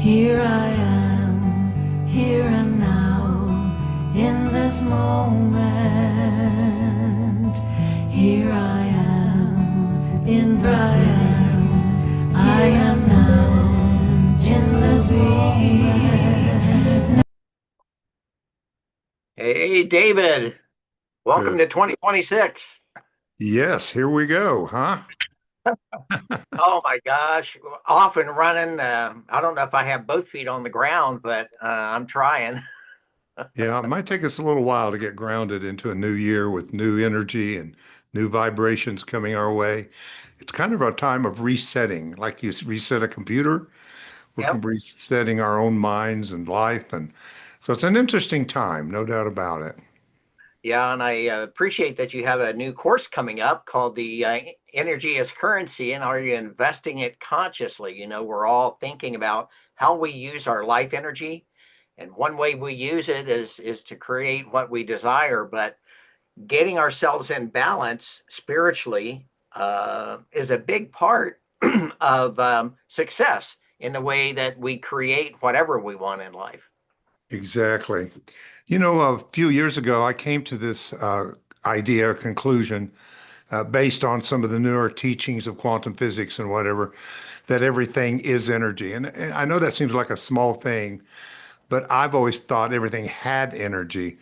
Here I am, here and now, in this moment. Here I am, in Christ. I am now, in this moment. Hey, David, welcome Good. to 2026. Yes, here we go, huh? Oh my gosh, off and running. I don't know if I have both feet on the ground, but I'm trying. Yeah, it might take us a little while to get grounded into a new year with new energy and new vibrations coming our way. It's kind of a time of resetting, like you reset a computer. We're Yep. resetting our own minds and life. And so it's an interesting time, no doubt about it. Yeah, and I appreciate that you have a new course coming up called the Energy as Currency. And are you investing it consciously? We're all thinking about how we use our life energy. And one way we use it is to create what we desire. But getting ourselves in balance spiritually is a big part of success in the way that we create whatever we want in life. Exactly. You know, a few years ago, I came to this idea or conclusion based on some of the newer teachings of quantum physics and whatever, that everything is energy. And I know that seems like a small thing, but I've always thought everything had energy.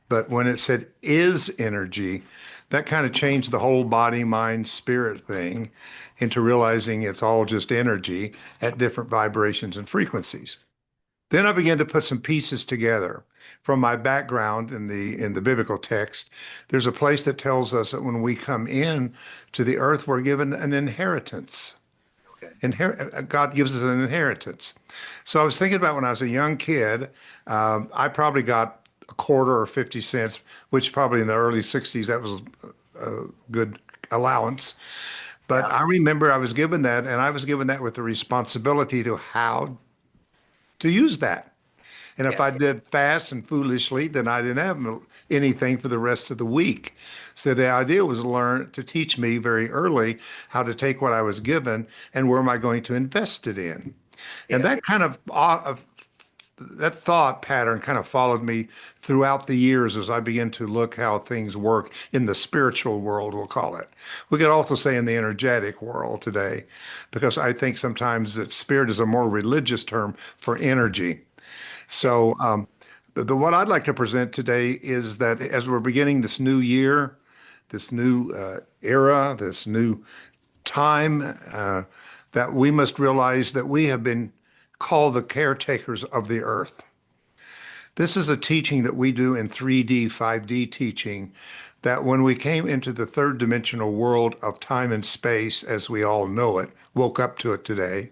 But when it said is energy, that kind of changed the whole body, mind, spirit thing into realizing it's all just energy at different vibrations and frequencies. Then I began to put some pieces together from my background in the biblical text. There's a place that tells us that when we come in to the earth, we're given an inheritance. Okay. God gives us an inheritance. So I was thinking about when I was a young kid, I probably got a quarter or 50 cents, which probably in the early 60s, that was a good allowance. But Yeah. I remember I was given that, and I was given that with the responsibility to how to use that. And if I Yes. did fast and foolishly, then I didn't have anything for the rest of the week. So the idea was to teach me very early how to take what I was given and where am I going to invest it in. And Yes. that thought pattern kind of followed me throughout the years as I began to look how things work in the spiritual world, we'll call it. We could also say in the energetic world today, because I think sometimes that spirit is a more religious term for energy. Yes. So, what I'd like to present today is that as we're beginning this new year, this new era, this new time, that we must realize that we have been called the caretakers of the earth. This is a teaching that we do in 3D, 5D teaching, that when we came into the third dimensional world of time and space, as we all know it, woke up to it today,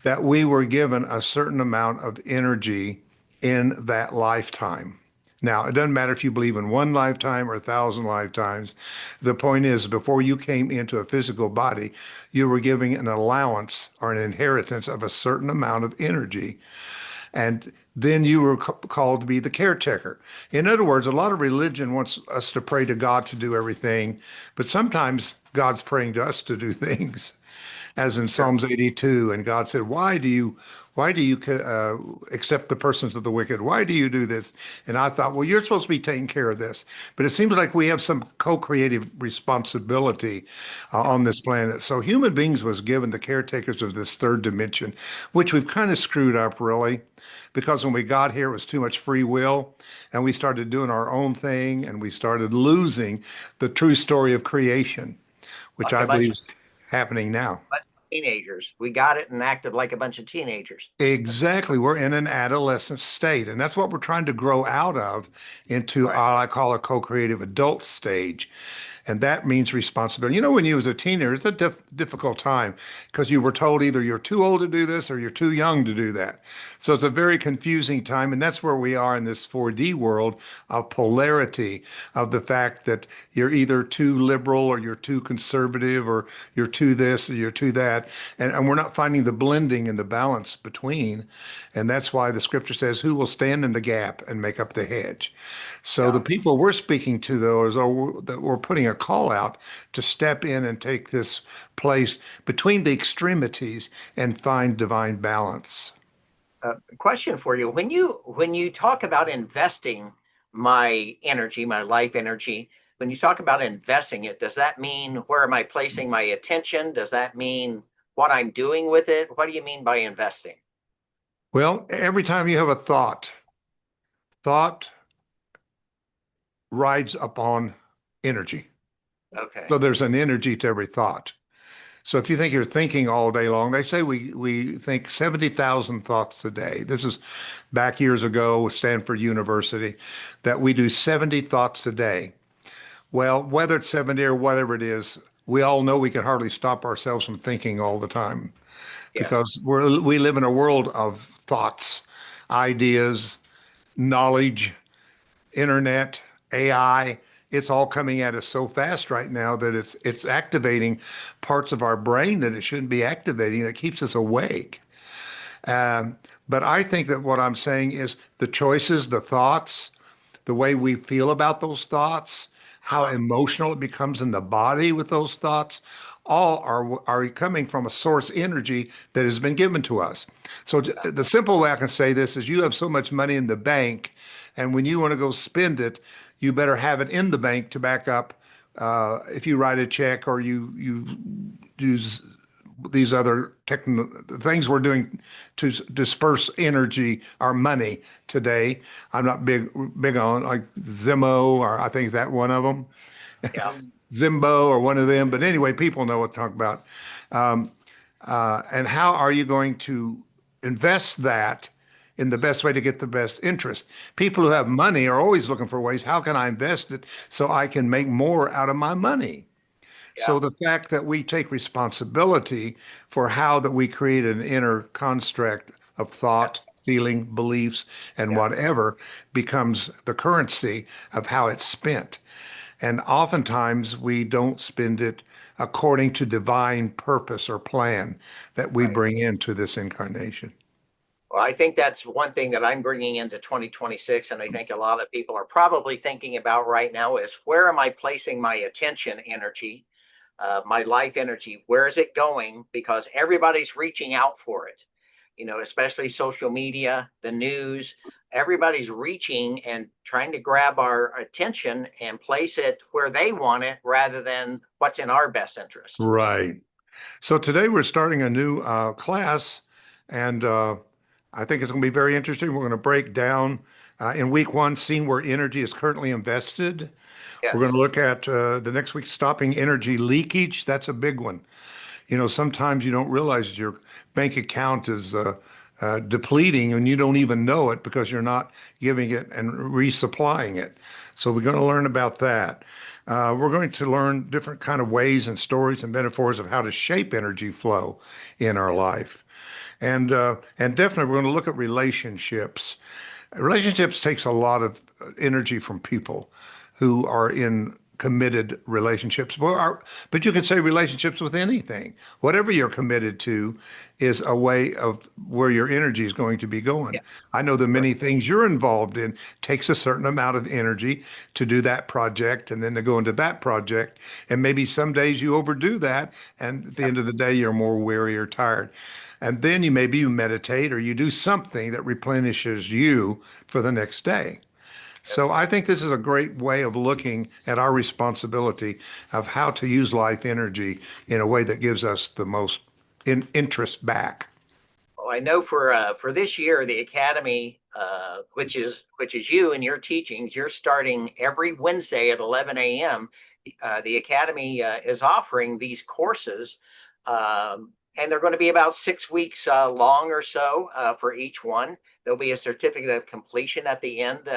that we were given a certain amount of energy in that lifetime. Now, it doesn't matter if you believe in one lifetime or 1,000 lifetimes. The point is, before you came into a physical body, you were giving an allowance or an inheritance of a certain amount of energy. And then you were called to be the caretaker. In other words, a lot of religion wants us to pray to God to do everything, but sometimes God's praying to us to do things as in Sure. Psalms 82. And God said, why do you accept the persons of the wicked? Why do you do this? And I thought, well, you're supposed to be taking care of this. But it seems like we have some co-creative responsibility on this planet. So human beings was given the caretakers of this third dimension, which we've kind of screwed up really. Because when we got here, it was too much free will, and we started doing our own thing, and we started losing the true story of creation, which Like a I bunch believe of is happening now. teenagers. We got it and acted like a bunch of teenagers. Exactly. We're in an adolescent state, and that's what we're trying to grow out of into Right. I call a co-creative adult stage. And that means responsibility. You know, when you was a teenager, it's a difficult time because you were told either you're too old to do this or you're too young to do that. So it's a very confusing time. And that's where we are in this 4D world of polarity, of the fact that you're either too liberal or you're too conservative or you're too this or you're too that. And we're not finding the blending and the balance between. And that's why the scripture says, who will stand in the gap and make up the hedge? So the Yeah. people we're speaking to, though, is that we're putting a call out to step in and take this place between the extremities and find divine balance. Question for you. When you talk about investing my energy, my life energy, when you talk about investing it, does that mean where am I placing my attention? Does that mean what I'm doing with it? What do you mean by investing? Well, every time you have a thought rides upon energy. Okay. So there's an energy to every thought. So if you think you're thinking all day long, they say we think 70,000 thoughts a day. This is back years ago with Stanford University, that we do 70 thoughts a day. Well, whether it's 70 or whatever it is, we all know we can hardly stop ourselves from thinking all the time Yes. because we live in a world of thoughts, ideas, knowledge, internet, AI. It's all coming at us so fast right now that it's activating parts of our brain that it shouldn't be activating that keeps us awake. But I think that what I'm saying is the choices, the thoughts, the way we feel about those thoughts, how Uh-huh. emotional it becomes in the body with those thoughts, all are coming from a source energy that has been given to us. So the simple way I can say this is you have so much money in the bank, and when you want to go spend it, you better have it in the bank to back up if you write a check or you use these other things we're doing to disperse energy, our money today. I'm not big on like Zimo, or I think that one of them, Yeah. Zimbo, or one of them. But anyway, people know what to talk about. Um, and how are you going to invest that in the best way to get the best interest? People who have money are always looking for ways, how can I invest it so I can make more out of my money? Yeah. So the fact that we take responsibility for how that we create an inner construct of Yeah. thought, feeling, beliefs, and Yeah. whatever becomes the currency of how it's spent. And oftentimes we don't spend it according to divine purpose or plan that we Right. bring into this incarnation. Well, I think that's one thing that I'm bringing into 2026, and I think a lot of people are probably thinking about right now is where am I placing my attention energy, my life energy? Where is it going? Because everybody's reaching out for it, especially social media, the news. Everybody's reaching and trying to grab our attention and place it where they want it rather than what's in our best interest. Right. So today we're starting a new class, and I think it's going to be very interesting. We're going to break down in week one, seeing where energy is currently invested. We're going Yes. to look at the next week, stopping energy leakage. That's a big one. You know, sometimes you don't realize your bank account is depleting and you don't even know it because you're not giving it and resupplying it. So we're going to learn about that. We're going to learn different kind of ways and stories and metaphors of how to shape energy flow in our life. And definitely we're going to look at relationships. Relationships takes a lot of energy from people who are in committed relationships. But you can say relationships with anything. Whatever you're committed to is a way of where your energy is going to be going. Yeah. I know the Right. many things you're involved in takes a certain amount of energy to do that project and then to go into that project. And maybe some days you overdo that. And at the Yeah. end of the day, you're more weary or tired. And then you meditate or you do something that replenishes you for the next day. Yes. So I think this is a great way of looking at our responsibility of how to use life energy in a way that gives us the most interest back. Well, I know for this year, the Academy, which is you and your teachings, you're starting every Wednesday at 11 a.m. The Academy is offering these courses, and they're going to be about 6 weeks long or so for each one. There'll be a certificate of completion at the end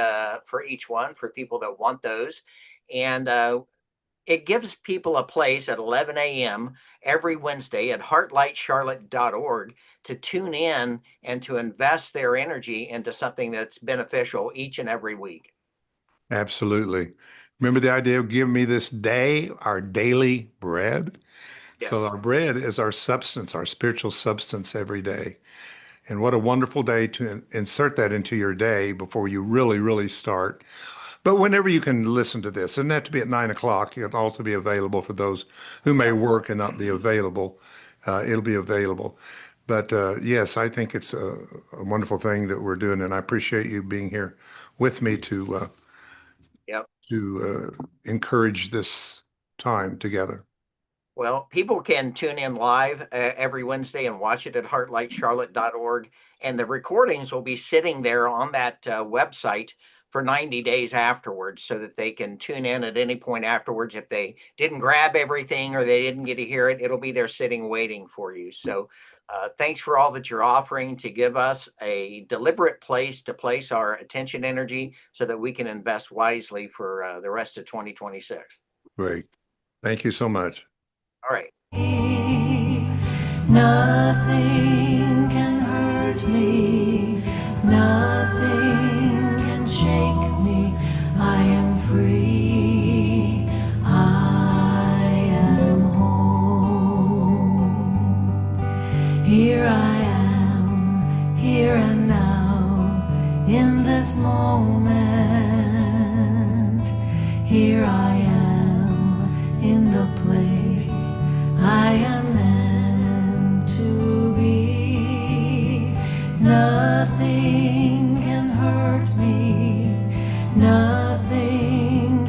for each one for people that want those, and it gives people a place at 11 a.m. every Wednesday at heartlightcharlotte.org to tune in and to invest their energy into something that's beneficial each and every week. Absolutely. Remember the idea of giving me this day, our daily bread? So Yes. our bread is our substance, our spiritual substance every day. And what a wonderful day to insert that into your day before you really, really start. But whenever you can listen to this, it doesn't have to be at 9 o'clock. It'll also be available for those who may Yeah. work and not be available. It'll be available. But yes, I think it's a wonderful thing that we're doing, and I appreciate you being here with me Yep. to encourage this time together. Well, people can tune in live every Wednesday and watch it at heartlightcharlotte.org. And the recordings will be sitting there on that website for 90 days afterwards so that they can tune in at any point afterwards. If they didn't grab everything or they didn't get to hear it, it'll be there sitting waiting for you. So thanks for all that you're offering to give us a deliberate place to place our attention energy so that we can invest wisely for the rest of 2026. Great. Thank you so much. All right. Nothing can hurt me, nothing can shake me. I am free, I am home. Here I am, here and now, in this moment. Here I am, in the place I am meant to be. Nothing can hurt